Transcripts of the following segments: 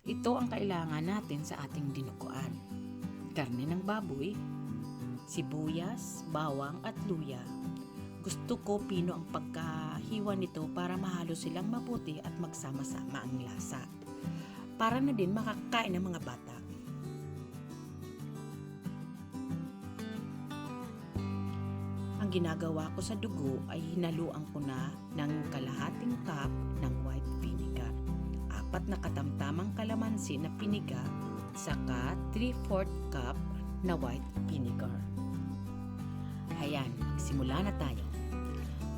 Ito ang kailangan natin sa ating dinuguan. Karne ng baboy, sibuyas, bawang at luya. Gusto ko pino ang pagkahiwa nito para mahalo silang mabuti at magsama-sama ang lasa. Para na din makakain ng mga bata. Ang ginagawa ko sa dugo ay hinaluan ko na ng kalahating cup ng white vinegar, 4 na katamtamang kalamansi na piniga, saka 3/4 cup na white vinegar. Ayan, magsimula na tayo.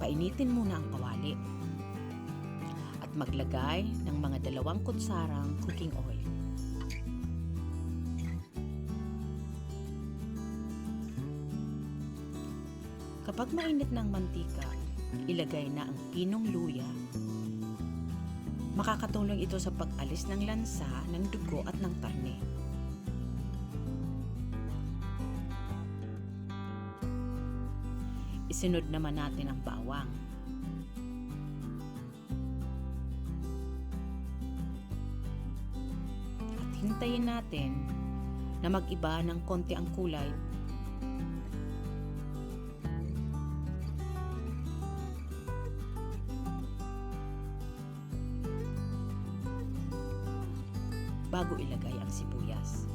Painitin muna ang kawali at maglagay ng mga 2 kutsarang cooking oil. Kapag mainit na ang mantika, ilagay na ang pinong luya. Makakatulong ito sa pag-alis ng lansa ng dugo at ng karne. Isunod naman natin ang bawang. At hintayin natin na mag-iba ng konti ang kulay bago ilagay ang sibuyas.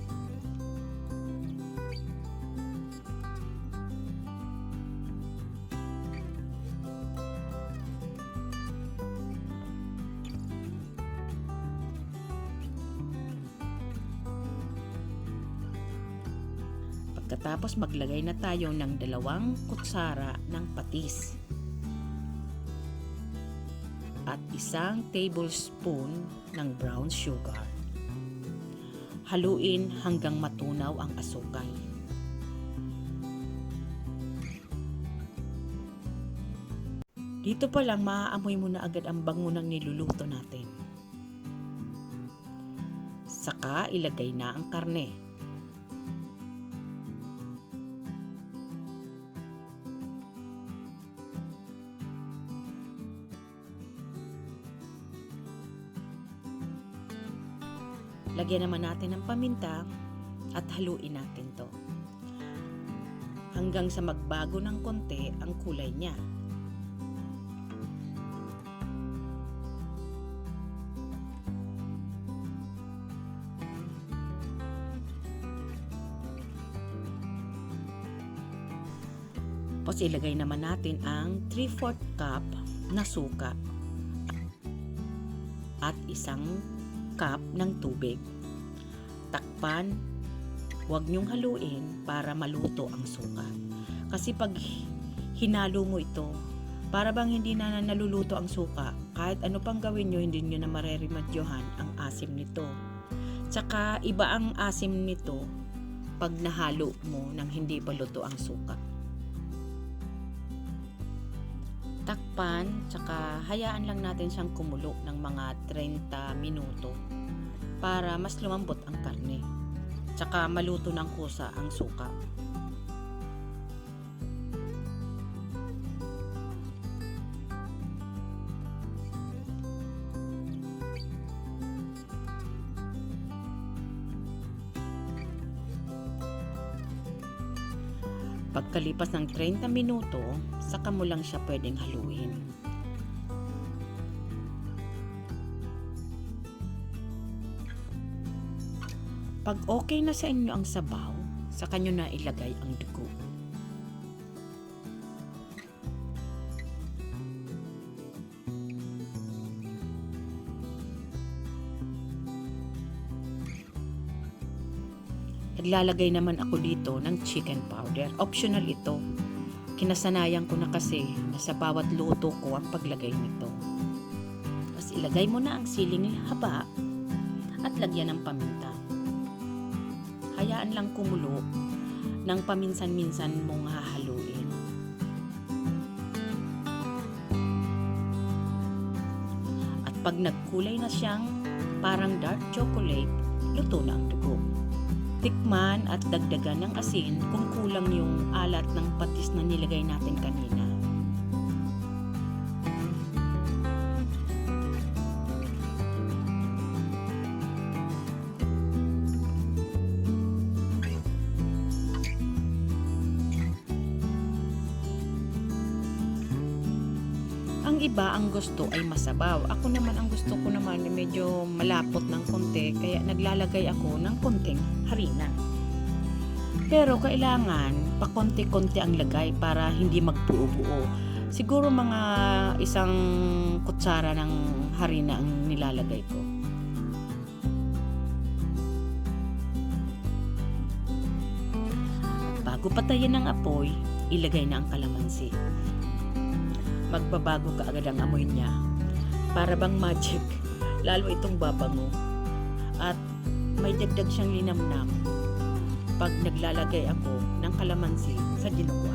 Pagkatapos maglagay na tayo ng 2 kutsara ng patis at 1 tablespoon ng brown sugar. Haluin hanggang matunaw ang asukal. Dito pa lang maaamoy mo na agad ang bango ng niluluto natin. Saka ilagay na ang karne. Lagyan naman natin ng paminta at haluin natin to hanggang sa magbago ng konti ang kulay niya. Tapos ilagay naman natin ang 3/4 cup na suka at 1 cup ng tubig. Takpan, huwag niyong haluin para maluto ang suka. Kasi pag hinalo mo ito, para bang hindi na naluluto ang suka. Kahit ano pang gawin nyo, hindi nyo na mareremedyohan ang asim nito. Tsaka iba ang asim nito pag nahalo mo nang hindi pa luto ang suka. Takpan, tsaka hayaan lang natin siyang kumulo ng mga 30 minuto para mas lumambot ang karne. Tsaka maluto ng kusa ang suka. Pagkalipas ng 30 minuto, saka mo lang siya pwedeng haluin. Pag okay na sa inyo ang sabaw, saka nyo na ilagay ang dugo. Naglalagay naman ako dito ng chicken powder. Optional ito. Kinasanayan ko na kasi na sa bawat luto ko ang paglagay nito. Tapos ilagay mo na ang siling haba at lagyan ng paminta. Hayaan lang kumulo ng paminsan-minsan mong hahaluin. At pag nagkulay na siyang parang dark chocolate, luto na ang dugo. Tikman at dagdagan ng asin kung kulang yung alat ng patis na nilagay natin kanina. iba ang gusto ay masabaw. Ako naman ang gusto ko naman ay medyo malapot ng konti, kaya naglalagay ako ng konting harina. Pero kailangan pakonti-konti ang lagay para hindi magbuo-buo. Siguro mga isang kutsara ng harina ang nilalagay ko. Bago patayin ng apoy, ilagay na ang kalamansi. Magbabago ka agad ang amoy niya. Para bang magic, lalo itong babango. At may dagdag siyang linamnam pag naglalagay ako ng kalamansi sa dinuguan.